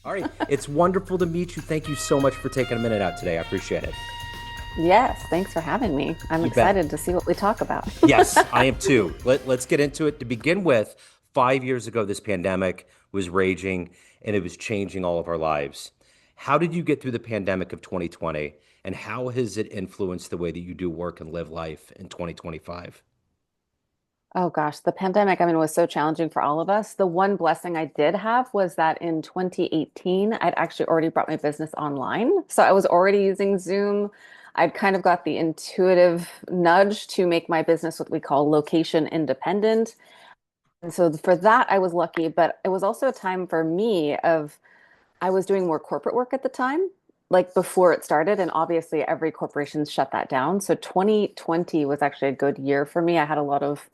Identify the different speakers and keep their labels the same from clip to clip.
Speaker 1: All right. It's wonderful to meet you. Thank you so much for taking a minute out today. I appreciate it.
Speaker 2: Yes, thanks for having me. I'm
Speaker 1: You bet.
Speaker 2: excited to see what we talk about.
Speaker 1: Yes, I am too. Let's get into it. To begin with, 5 years ago, this pandemic was raging and it was changing all of our lives. How did you get through the pandemic of 2020, and how has it influenced the way that you do work and live life in 2025?
Speaker 2: Oh gosh, the pandemic, I mean, was so challenging for all of us. The one blessing I did have was that in 2018, I'd actually already brought my business online. So I was already using Zoom. I'd kind of got the intuitive nudge to make my business what we call location independent. And so for that, I was lucky, but it was also a time for me of I was doing more corporate work at the time, like before it started. And obviously, every corporation shut that down. So 2020 was actually a good year for me. I had a lot of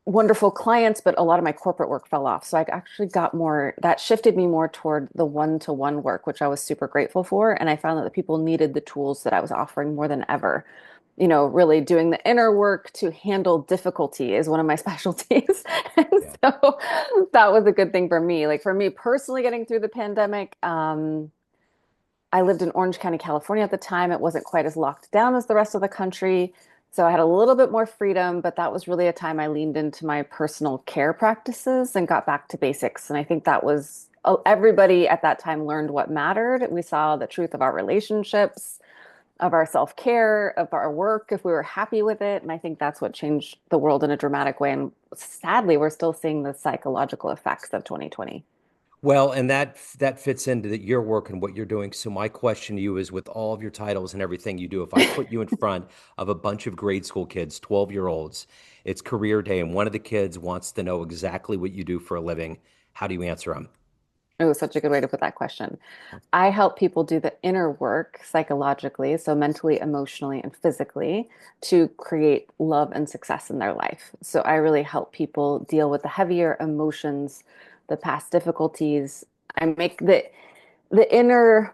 Speaker 2: wonderful clients, but a lot of my corporate work fell off. So I actually got more, that shifted me more toward the one-to-one work, which I was super grateful for. And I found that the people needed the tools that I was offering more than ever. Really doing the inner work to handle difficulty is one of my specialties. And
Speaker 1: Yeah.
Speaker 2: so that was a good thing for me. Like for me personally, getting through the pandemic, I lived in Orange County, California at the time. It wasn't quite as locked down as the rest of the country. So I had a little bit more freedom, but that was really a time I leaned into my personal care practices and got back to basics. And I think that was everybody at that time learned what mattered. We saw the truth of our relationships, of our self-care, of our work, if we were happy with it. And I think that's what changed the world in a dramatic way. And sadly, we're still seeing the psychological effects of 2020.
Speaker 1: Well, and that fits into your work and what you're doing. So my question to you is, with all of your titles and everything you do, if I put you in front of a bunch of grade school kids, 12-year-olds, it's career day, and one of the kids wants to know exactly what you do for a living, how do you answer them?
Speaker 2: It was such a good way to put that question. I help people do the inner work psychologically, so mentally, emotionally, and physically, to create love and success in their life. So I really help people deal with the heavier emotions, the past difficulties. I make the inner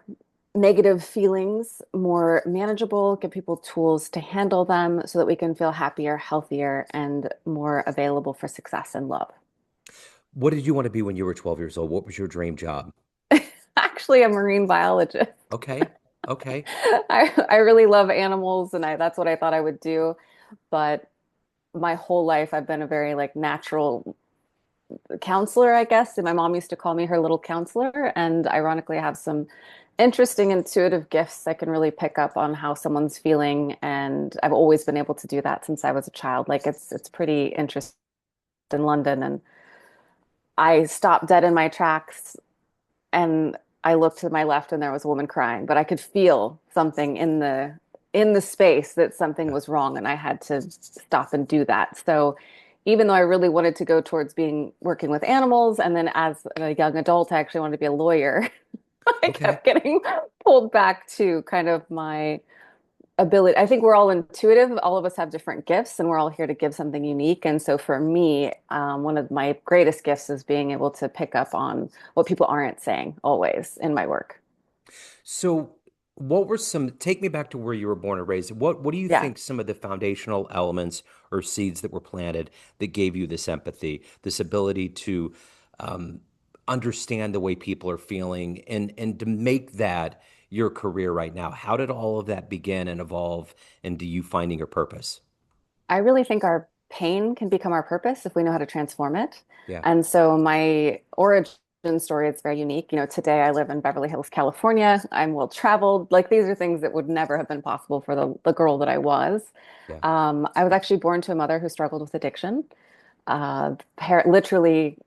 Speaker 2: negative feelings more manageable, give people tools to handle them so that we can feel happier, healthier, and more available for success and love.
Speaker 1: What did you want to be when you were 12 years old? What was your dream job?
Speaker 2: Actually, a marine biologist.
Speaker 1: Okay. Okay.
Speaker 2: I really love animals and that's what I thought I would do. But my whole life I've been a very like natural counselor, I guess. And my mom used to call me her little counselor. And ironically, I have some interesting intuitive gifts. I can really pick up on how someone's feeling. And I've always been able to do that since I was a child. Like it's pretty interesting in London. And I stopped dead in my tracks and I looked to my left and there was a woman crying, but I could feel something in the space that something
Speaker 1: Yeah.
Speaker 2: was wrong and I had to stop and do that. So even though I really wanted to go towards being working with animals, and then as a young adult, I actually wanted to be a lawyer, I
Speaker 1: Okay.
Speaker 2: kept getting pulled back to kind of my ability. I think we're all intuitive. All of us have different gifts, and we're all here to give something unique. And so for me, one of my greatest gifts is being able to pick up on what people aren't saying always in my work.
Speaker 1: So, what were some, take me back to where you were born and raised. What do you
Speaker 2: Yeah.
Speaker 1: think some of the foundational elements or seeds that were planted that gave you this empathy, this ability to um, understand the way people are feeling, and to make that your career right now? How did all of that begin and evolve into you finding your purpose?
Speaker 2: I really think our pain can become our purpose if we know how to transform it.
Speaker 1: Yeah.
Speaker 2: And so my origin story is very unique. Today I live in Beverly Hills, California. I'm well traveled. Like these are things that would never have been possible for the girl that I was.
Speaker 1: Yeah.
Speaker 2: I was actually born to a mother who struggled with addiction, literally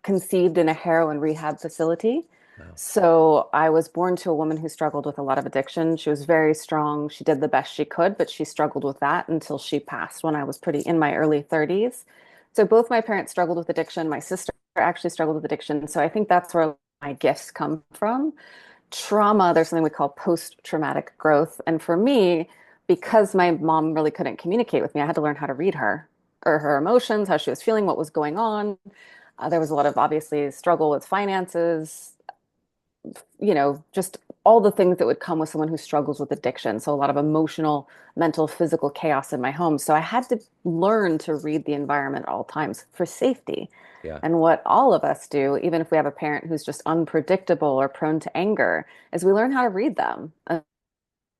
Speaker 2: conceived in a heroin rehab facility.
Speaker 1: Wow.
Speaker 2: So I was born to a woman who struggled with a lot of addiction. She was very strong. She did the best she could, but she struggled with that until she passed when I was pretty in my early 30s. So both my parents struggled with addiction. My sister actually struggled with addiction. So I think that's where my gifts come from. Trauma, there's something we call post-traumatic growth. And for me, because my mom really couldn't communicate with me, I had to learn how to read her or her emotions, how she was feeling, what was going on. There was a lot of obviously struggle with finances, just all the things that would come with someone who struggles with addiction. So a lot of emotional, mental, physical chaos in my home. So I had to learn to read the environment at all times for safety.
Speaker 1: Yeah.
Speaker 2: And what all of us do, even if we have a parent who's just unpredictable or prone to anger, is we learn how to read them. And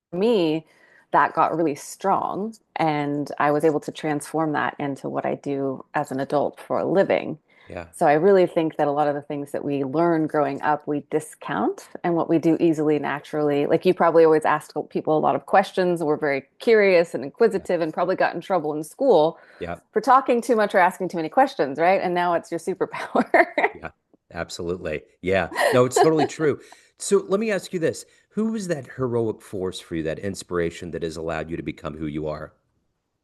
Speaker 2: for me, that got really strong, and I was able to transform that into what I do as an adult for a living.
Speaker 1: Yeah.
Speaker 2: So I really think that a lot of the things that we learn growing up, we discount, and what we do easily, naturally. Like you probably always asked people a lot of questions, and we're very curious and
Speaker 1: Yeah.
Speaker 2: inquisitive, and probably got in trouble in school
Speaker 1: Yeah.
Speaker 2: for talking too much or asking too many questions, right? And now it's your superpower.
Speaker 1: Yeah. Absolutely. Yeah. No, it's totally true. So let me ask you this. Who was that heroic force for you, that inspiration that has allowed you to become who you are?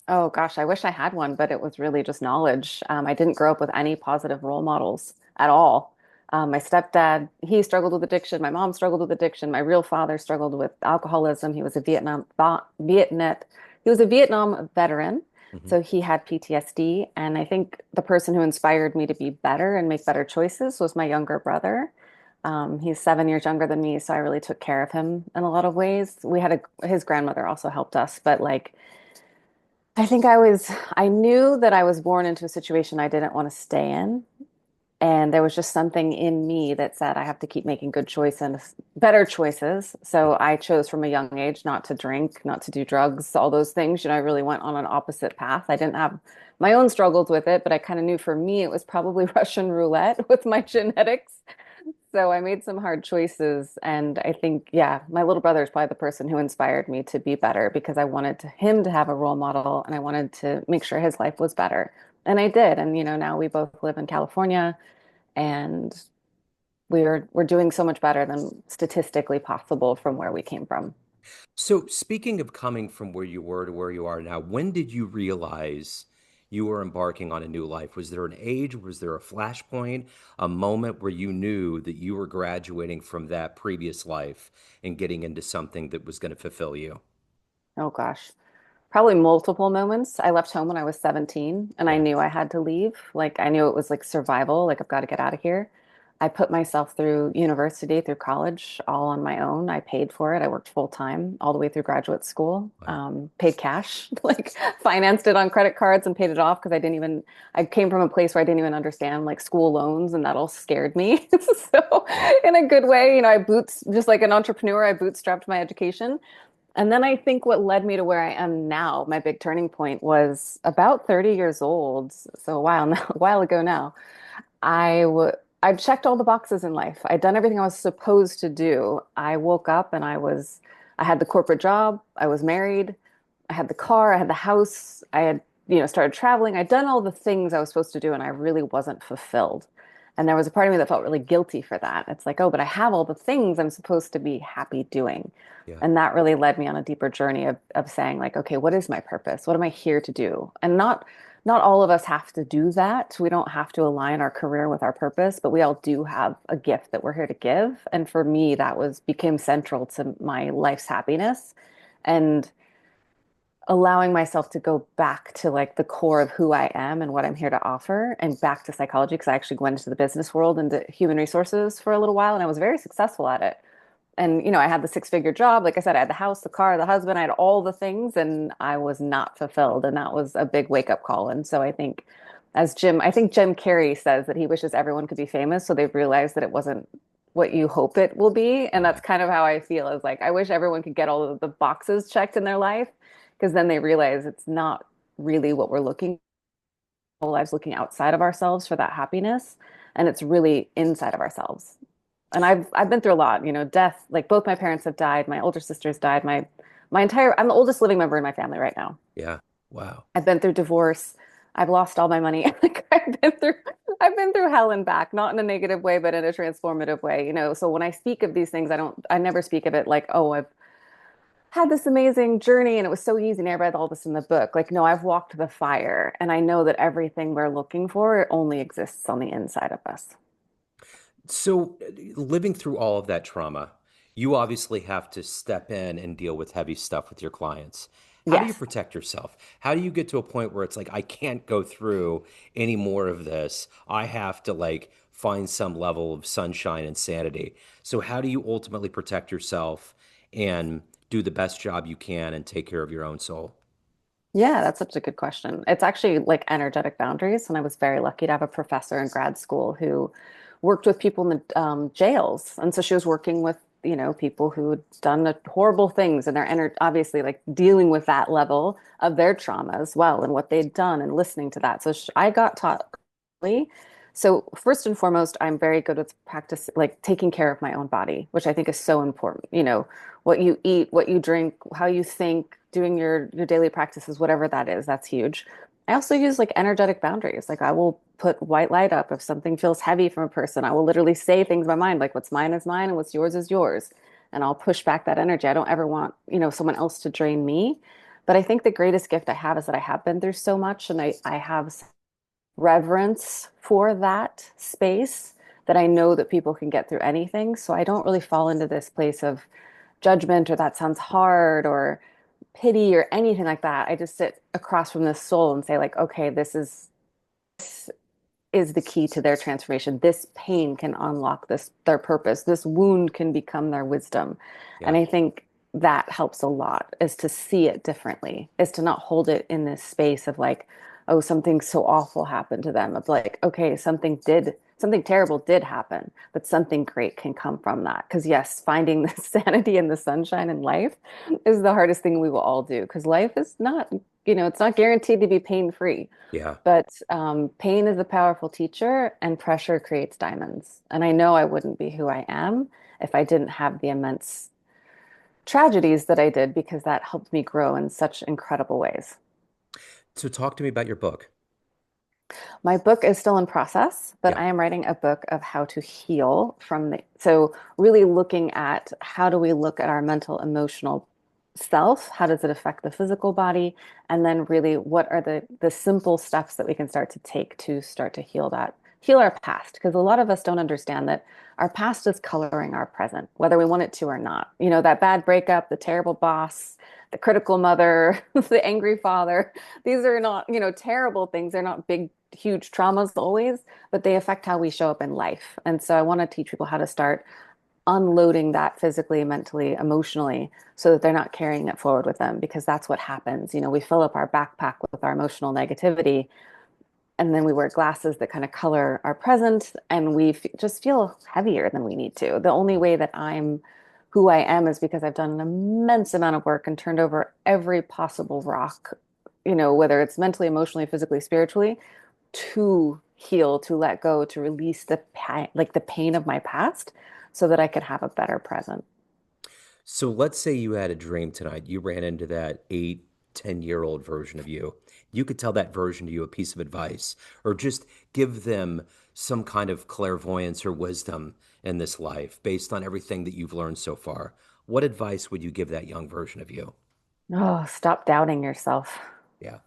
Speaker 2: Oh gosh, I wish I had one, but it was really just knowledge. I didn't grow up with any positive role models at all. My stepdad, he struggled with addiction. My mom struggled with addiction. My real father struggled with alcoholism. He was a Vietnam veteran,
Speaker 1: Hmm.
Speaker 2: so he had PTSD. And I think the person who inspired me to be better and make better choices was my younger brother. He's 7 years younger than me, so I really took care of him in a lot of ways. His grandmother also helped us, but like I think I knew that I was born into a situation I didn't want to stay in. And there was just something in me that said I have to keep making good choices, better choices. So I chose from a young age not to drink, not to do drugs, all those things. I really went on an opposite path. I didn't have my own struggles with it, but I kind of knew for me it was probably Russian roulette with my genetics. So I made some hard choices. And I think, yeah, my little brother is probably the person who inspired me to be better because I wanted him to have a role model and I wanted to make sure his life was better. And I did. And, now we both live in California and we're doing so much better than statistically possible from where we came from.
Speaker 1: So, speaking of coming from where you were to where you are now, when did you realize you were embarking on a new life? Was there an age? Was there a flashpoint, a moment where you knew that you were graduating from that previous life and getting into something that was going to fulfill you?
Speaker 2: Oh gosh. Probably multiple moments. I left home when I was 17 and I
Speaker 1: Yeah.
Speaker 2: knew I had to leave. Like I knew it was like survival, like I've got to get out of here. I put myself through university, through college, all on my own. I paid for it. I worked full time all the way through graduate school.
Speaker 1: Wow.
Speaker 2: Paid cash, like financed it on credit cards and paid it off because I came from a place where I didn't even understand like school loans and that all scared me. So
Speaker 1: Yeah.
Speaker 2: in a good way, just like an entrepreneur, I bootstrapped my education. And then I think what led me to where I am now, my big turning point was about 30 years old. So a while now, a while ago now. I'd checked all the boxes in life. I'd done everything I was supposed to do. I woke up and I had the corporate job, I was married, I had the car, I had the house, I had, started traveling. I'd done all the things I was supposed to do and I really wasn't fulfilled. And there was a part of me that felt really guilty for that. It's like, oh, but I have all the things I'm supposed to be happy doing.
Speaker 1: Yeah.
Speaker 2: And that really led me on a deeper journey of saying like, okay, what is my purpose? What am I here to do? And not all of us have to do that. We don't have to align our career with our purpose, but we all do have a gift that we're here to give. And for me, that was became central to my life's happiness and allowing myself to go back to like the core of who I am and what I'm here to offer and back to psychology because I actually went into the business world and human resources for a little while and I was very successful at it. And I had the six-figure job. Like I said, I had the house, the car, the husband, I had all the things, and I was not fulfilled. And that was a big wake-up call. And so I think Jim Carrey says that he wishes everyone could be famous, so they've realized that it wasn't what you hope it will be. And that's
Speaker 1: Yeah.
Speaker 2: kind of how I feel is like I wish everyone could get all of the boxes checked in their life, because then they realize it's not really what we're looking whole lives looking outside of ourselves for that happiness, and it's really inside of ourselves. And I've been through a lot, death, like both my parents have died, my older sister's died, I'm the oldest living member in my family right now.
Speaker 1: Yeah. Wow.
Speaker 2: I've been through divorce. I've lost all my money. Like I've been through hell and back, not in a negative way, but in a transformative way, So when I speak of these things, I never speak of it like, oh, I've had this amazing journey and it was so easy and I read all this in the book. Like, no, I've walked the fire and I know that everything we're looking for, it only exists on the inside of us.
Speaker 1: So, living through all of that trauma, you obviously have to step in and deal with heavy stuff with your clients. How do you
Speaker 2: Yes.
Speaker 1: protect yourself? How do you get to a point where it's like, I can't go through any more of this? I have to like find some level of sunshine and sanity. So, how do you ultimately protect yourself and do the best job you can and take care of your own soul?
Speaker 2: Yeah, that's such a good question. It's actually like energetic boundaries. And I was very lucky to have a professor in grad school who worked with people in the jails. And so she was working with, people who had done horrible things and they're obviously like dealing with that level of their trauma as well and what they'd done and listening to that. So I got taught early. So first and foremost, I'm very good with practice, like taking care of my own body, which I think is so important. What you eat, what you drink, how you think, doing your daily practices, whatever that is, that's huge. I also use like energetic boundaries. Like I will put white light up if something feels heavy from a person. I will literally say things in my mind, like what's mine is mine and what's yours is yours. And I'll push back that energy. I don't ever want, someone else to drain me. But I think the greatest gift I have is that I have been through so much and I have reverence for that space that I know that people can get through anything. So I don't really fall into this place of judgment or that sounds hard or pity or anything like that. I just sit across from this soul and say, like, okay, this is the key to their transformation. This pain can unlock their purpose. This wound can become their wisdom. And
Speaker 1: Yeah.
Speaker 2: I think that helps a lot is to see it differently, is to not hold it in this space of like, oh, something so awful happened to them. Of like, okay, something terrible did happen, but something great can come from that. Because yes, finding the sanity and the sunshine in life is the hardest thing we will all do. Because life is not, it's not guaranteed to be pain free.
Speaker 1: Yeah.
Speaker 2: But pain is a powerful teacher, and pressure creates diamonds. And I know I wouldn't be who I am if I didn't have the immense tragedies that I did, because that helped me grow in such incredible ways.
Speaker 1: So, talk to me about your book.
Speaker 2: My book is still in process, but
Speaker 1: Yeah.
Speaker 2: I am writing a book of how to heal so really looking at how do we look at our mental, emotional self? How does it affect the physical body? And then really what are the simple steps that we can start to take to start to heal our past? Because a lot of us don't understand that our past is coloring our present, whether we want it to or not. That bad breakup, the terrible boss, the critical mother, the angry father. These are not, terrible things. They're not big huge traumas always, but they affect how we show up in life. And so I want to teach people how to start unloading that physically, mentally, emotionally, so that they're not carrying it forward with them, because that's what happens. We fill up our backpack with our emotional negativity, and then we wear glasses that kind of color our present, and just feel heavier than we need to. The only way that I'm who I am is because I've done an immense amount of work and turned over every possible rock, whether it's mentally, emotionally, physically, spiritually, to heal, to let go, to release the pain of my past so that I could have a better present.
Speaker 1: So, let's say you had a dream tonight. You ran into that 8, 10-year-old version of you. You could tell that version to you a piece of advice or just give them some kind of clairvoyance or wisdom in this life based on everything that you've learned so far. What advice would you give that young version of you?
Speaker 2: Oh, stop doubting yourself.
Speaker 1: Yeah.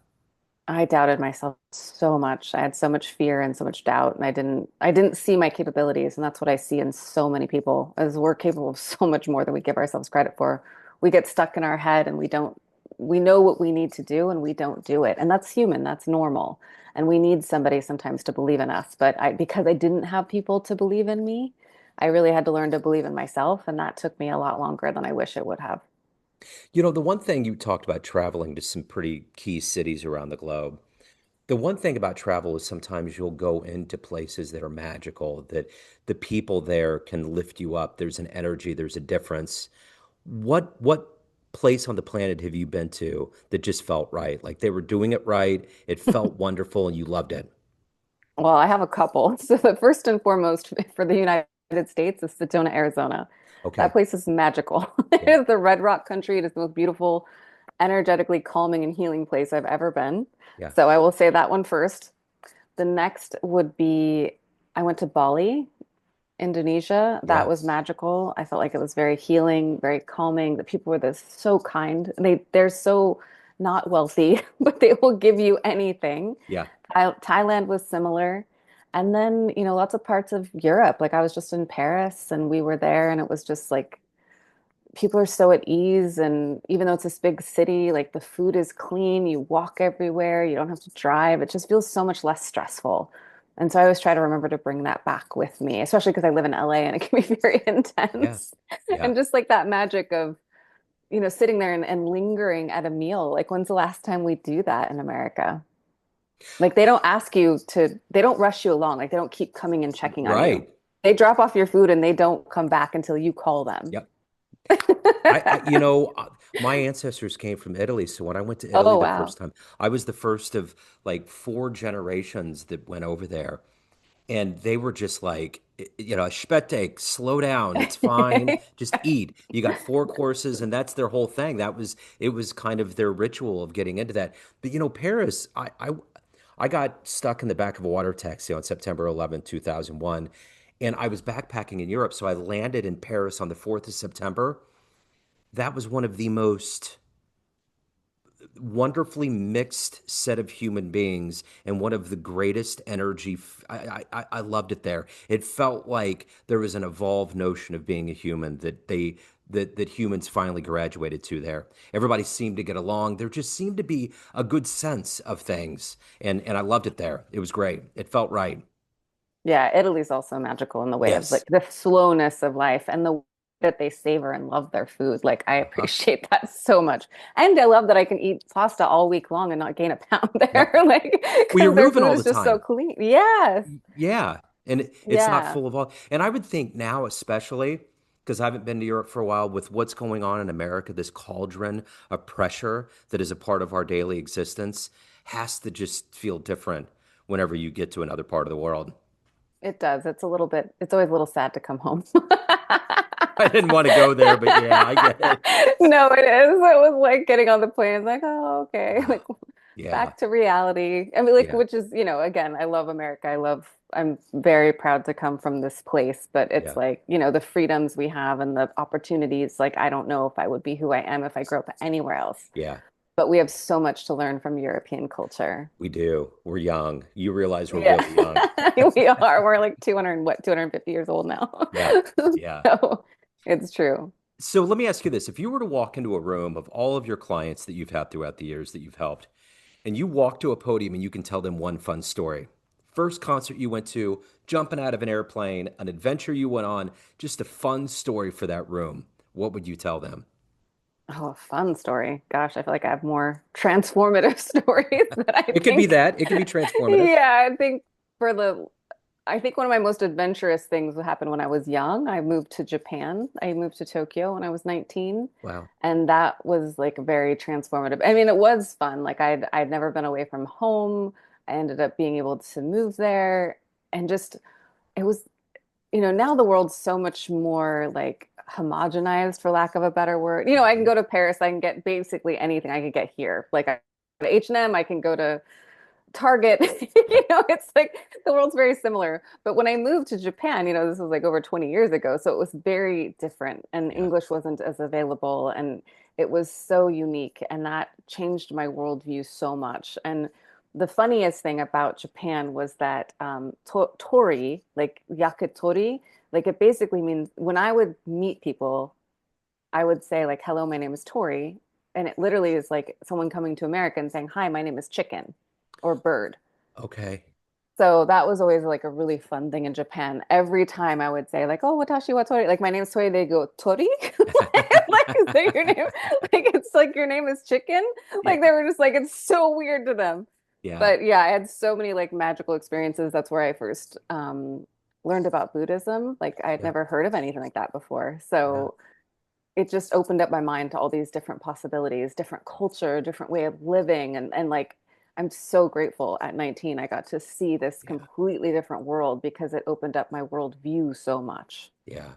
Speaker 2: I doubted myself so much. I had so much fear and so much doubt, and I didn't see my capabilities, and that's what I see in so many people, is we're capable of so much more than we give ourselves credit for. We get stuck in our head and we know what we need to do and we don't do it. And that's human, that's normal. And we need somebody sometimes to believe in us. But because I didn't have people to believe in me, I really had to learn to believe in myself, and that took me a lot longer than I wish it would have.
Speaker 1: The one thing you talked about traveling to some pretty key cities around the globe. The one thing about travel is sometimes you'll go into places that are magical, that the people there can lift you up. There's an energy, there's a difference. What place on the planet have you been to that just felt right? Like they were doing it right, it felt wonderful, and you loved it.
Speaker 2: Well, I have a couple. So the first and foremost for the United States is Sedona, Arizona. That
Speaker 1: Okay.
Speaker 2: place is magical. It
Speaker 1: Yeah.
Speaker 2: is the Red Rock country. It is the most beautiful, energetically calming and healing place I've ever been.
Speaker 1: Yeah.
Speaker 2: So I will say that one first. The next would be I went to Bali, Indonesia. That was
Speaker 1: Yes.
Speaker 2: magical. I felt like it was very healing, very calming. The people were so kind. They're so not wealthy, but they will give you anything.
Speaker 1: Yeah.
Speaker 2: Thailand was similar. And then, lots of parts of Europe. Like I was just in Paris and we were there and it was just like people are so at ease. And even though it's this big city, like the food is clean, you walk everywhere, you don't have to drive. It just feels so much less stressful. And so I always try to remember to bring that back with me, especially because I live in LA and it can be very
Speaker 1: Yeah.
Speaker 2: intense.
Speaker 1: Yeah.
Speaker 2: And just like that magic of, sitting there and lingering at a meal. Like, when's the last time we do that in America? Like, they don't ask you to, they don't rush you along. Like, they don't keep coming and checking on you.
Speaker 1: Right.
Speaker 2: They drop off your food and they don't come back until you call them.
Speaker 1: Yep. My ancestors came from Italy. So when I went to Italy
Speaker 2: Oh,
Speaker 1: the
Speaker 2: wow.
Speaker 1: first time, I was the first of like four generations that went over there. And they were just like, Spete, slow down. It's fine. Just eat. You got four courses, and that's their whole thing. It was kind of their ritual of getting into that. But Paris, I got stuck in the back of a water taxi on September 11th, 2001, and I was backpacking in Europe. So I landed in Paris on the 4th of September. That was one of the most wonderfully mixed set of human beings and one of the greatest energy. I loved it there. It felt like there was an evolved notion of being a human that humans finally graduated to there. Everybody seemed to get along. There just seemed to be a good sense of things, and I loved it there. It was great. It felt right.
Speaker 2: Yeah, Italy's also magical in the way of like
Speaker 1: Yes.
Speaker 2: the slowness of life and the way that they savor and love their food. Like, I
Speaker 1: Uh-huh.
Speaker 2: appreciate that so much. And I love that I can eat pasta all week long and not gain a pound there.
Speaker 1: Yep.
Speaker 2: Like,
Speaker 1: Well, you're
Speaker 2: because their
Speaker 1: moving
Speaker 2: food
Speaker 1: all
Speaker 2: is
Speaker 1: the
Speaker 2: just so
Speaker 1: time.
Speaker 2: clean. Yes.
Speaker 1: Yeah, and it's not
Speaker 2: Yeah.
Speaker 1: full of all. And I would think now, especially because I haven't been to Europe for a while, with what's going on in America, this cauldron of pressure that is a part of our daily existence has to just feel different whenever you get to another part of the world.
Speaker 2: It does. It's always a little sad to come home.
Speaker 1: I didn't want to go there, but yeah, I get it.
Speaker 2: No, it is. It was like getting on the plane, it's like, oh, okay. Like,
Speaker 1: Ah, yeah,
Speaker 2: back to reality. I mean, like,
Speaker 1: yeah,
Speaker 2: which is, again, I love America. I'm very proud to come from this place, but it's
Speaker 1: yeah,
Speaker 2: like, the freedoms we have and the opportunities. Like, I don't know if I would be who I am if I grew up anywhere else.
Speaker 1: yeah.
Speaker 2: But we have so much to learn from European culture.
Speaker 1: We do. We're young. You realize we're
Speaker 2: Yeah,
Speaker 1: really young.
Speaker 2: we are. We're like 200, what, 250 years old now.
Speaker 1: Yeah, yeah.
Speaker 2: So it's true.
Speaker 1: So let me ask you this. If you were to walk into a room of all of your clients that you've had throughout the years that you've helped, and you walk to a podium and you can tell them one fun story. First concert you went to, jumping out of an airplane, an adventure you went on, just a fun story for that room. What would you tell them?
Speaker 2: Oh, a fun story. Gosh, I feel like I have more transformative stories that I
Speaker 1: It could be
Speaker 2: think.
Speaker 1: that. It could be transformative.
Speaker 2: Yeah, for the, I think one of my most adventurous things happened when I was young. I moved to Japan. I moved to Tokyo when I was 19,
Speaker 1: Wow.
Speaker 2: and that was like very transformative. I mean, it was fun. Like, I'd never been away from home. I ended up being able to move there, and just it was, now the world's so much more like homogenized, for lack of a better word. I can
Speaker 1: Mhm.
Speaker 2: go to Paris, I can get basically anything I could get here. Like, I go to H&M, I can go to Target.
Speaker 1: Yep.
Speaker 2: It's like the world's very similar. But when I moved to Japan, this was like over 20 years ago, so it was very different, and
Speaker 1: Yeah.
Speaker 2: English wasn't as available, and it was so unique, and that changed my worldview so much. And the funniest thing about Japan was that Tori, like yakitori, like it basically means when I would meet people, I would say like, "Hello, my name is Tori," and it literally is like someone coming to America and saying, "Hi, my name is Chicken," or bird.
Speaker 1: Okay.
Speaker 2: So that was always like a really fun thing in Japan. Every time I would say like, "Oh, watashi wa Tori," like my name's Tori, they go Tori, like, is that your name? Like, it's like your name is Chicken.
Speaker 1: Yeah.
Speaker 2: Like, they were just like, it's so weird to them.
Speaker 1: Yeah.
Speaker 2: But yeah, I had so many like magical experiences. That's where I first learned about Buddhism. Like, I had
Speaker 1: Yeah.
Speaker 2: never heard of anything like that before.
Speaker 1: Yeah.
Speaker 2: So it just opened up my mind to all these different possibilities, different culture, different way of living. And like, I'm so grateful at 19, I got to see this
Speaker 1: Yeah.
Speaker 2: completely different world because it opened up my worldview so much.
Speaker 1: Yeah.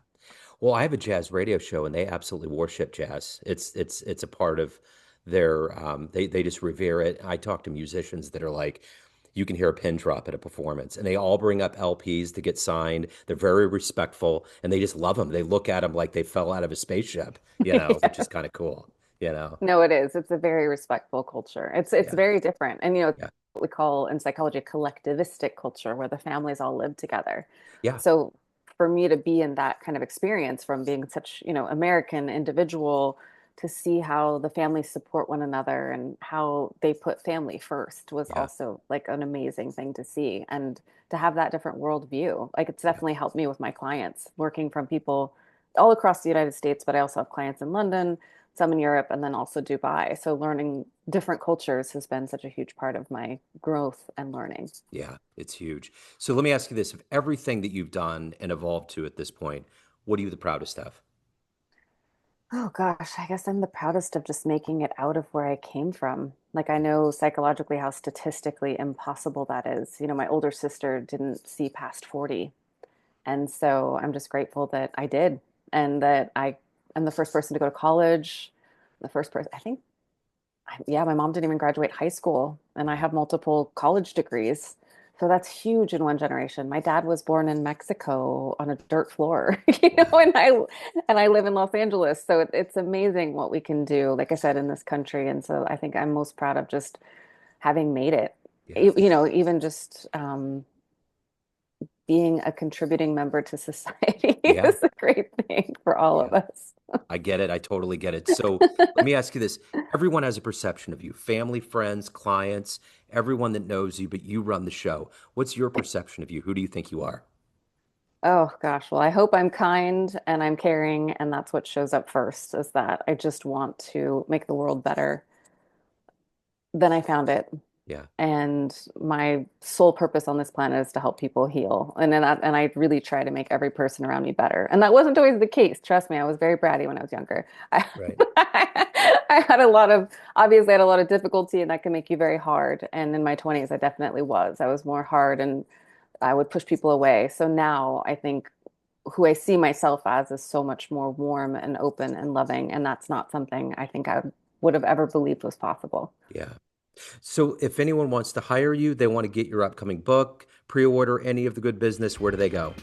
Speaker 1: Well, I have a jazz radio show and they absolutely worship jazz. It's a part of their they just revere it. I talk to musicians that are like you can hear a pin drop at a performance and they all bring up LPs to get signed. They're very respectful and they just love them. They look at them like they fell out of a spaceship, which is
Speaker 2: Yeah.
Speaker 1: kind of cool, you know.
Speaker 2: No, it is. It's a very respectful culture. It's
Speaker 1: Yeah.
Speaker 2: very different. And it's
Speaker 1: Yeah.
Speaker 2: what we call in psychology a collectivistic culture where the families all live together.
Speaker 1: Yeah.
Speaker 2: So for me to be in that kind of experience from being such, American individual to see how the families support one another and how they put family first was
Speaker 1: Yeah.
Speaker 2: also like an amazing thing to see. And to have that different worldview, like it's
Speaker 1: Yeah.
Speaker 2: definitely helped me with my clients, working from people all across the United States, but I also have clients in London, some in Europe, and then also Dubai. So learning different cultures has been such a huge part of my growth and learning.
Speaker 1: Yeah. It's huge. So let me ask you this. Of everything that you've done and evolved to at this point, what are you the proudest of?
Speaker 2: Oh gosh, I guess I'm the proudest of just making it out of where I came from. Like I know psychologically how statistically impossible that is. My older sister didn't see past 40. And so I'm just grateful that I did and that I am the first person to go to college, the first person, I think, yeah, my mom didn't even graduate high school and I have multiple college degrees. So that's huge in one generation. My dad was born in Mexico on a dirt floor,
Speaker 1: Wow.
Speaker 2: and I live in Los Angeles. So it's amazing what we can do, like I said, in this country. And so I think I'm most proud of just having made it.
Speaker 1: Yeah.
Speaker 2: Even just being a contributing member to society
Speaker 1: Yeah.
Speaker 2: is a great thing for all of
Speaker 1: Yeah.
Speaker 2: us.
Speaker 1: I get it. I totally get it. So let me ask you this. Everyone has a perception of you, family, friends, clients, everyone that knows you, but you run the show. What's your perception of you? Who do you think you are?
Speaker 2: Oh gosh, well, I hope I'm kind and I'm caring, and that's what shows up first, is that I just want to make the world better than I found it.
Speaker 1: Yeah.
Speaker 2: And my sole purpose on this planet is to help people heal. And I really try to make every person around me better. And that wasn't always the case. Trust me, I was very bratty when I was younger. I,
Speaker 1: Right.
Speaker 2: I had a lot of obviously I had a lot of difficulty, and that can make you very hard. And in my 20s, I definitely was. I was more hard and I would push people away. So now I think who I see myself as is so much more warm and open and loving. And that's not something I think I would have ever believed was possible.
Speaker 1: Yeah. So if anyone wants to hire you, they want to get your upcoming book, pre-order any of the good business, where do they go?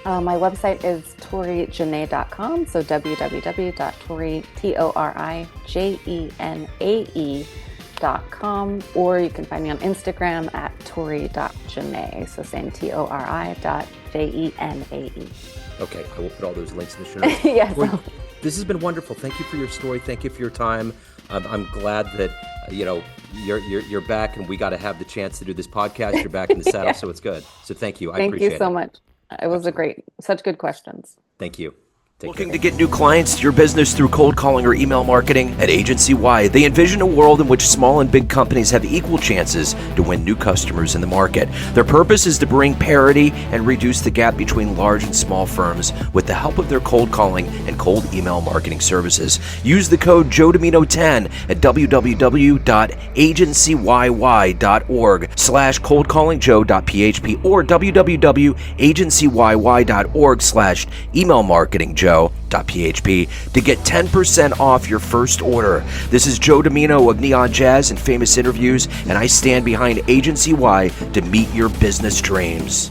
Speaker 2: My website is torijenae.com. So www.torijenae.com. Or you can find me on Instagram at tori.jenae. So same tori.jenae.
Speaker 1: Okay, I will put all those links in the show notes.
Speaker 2: Yes.
Speaker 1: Tori, this has been wonderful. Thank you for your story. Thank you for your time. I'm glad that you're back, and we got to have the chance to do this podcast. You're back in the saddle,
Speaker 2: Yeah.
Speaker 1: so it's good. So thank you. I
Speaker 2: Thank you
Speaker 1: appreciate
Speaker 2: so
Speaker 1: it.
Speaker 2: much. It was
Speaker 1: Absolutely.
Speaker 2: such good questions.
Speaker 1: Thank you. Take
Speaker 3: Looking
Speaker 1: care.
Speaker 3: to get new clients to your business through cold calling or email marketing? At Agency Y, they envision a world in which small and big companies have equal chances to win new customers in the market. Their purpose is to bring parity and reduce the gap between large and small firms with the help of their cold calling and cold email marketing services. Use the code Joe Dimino 10 at www.agencyyy.org/coldcallingjoe.php or www.agencyyy.org/emailmarketingjoe.php to get 10% off your first order. This is Joe Dimino of Neon Jazz and Famous Interviews, and I stand behind Agency Y to meet your business dreams.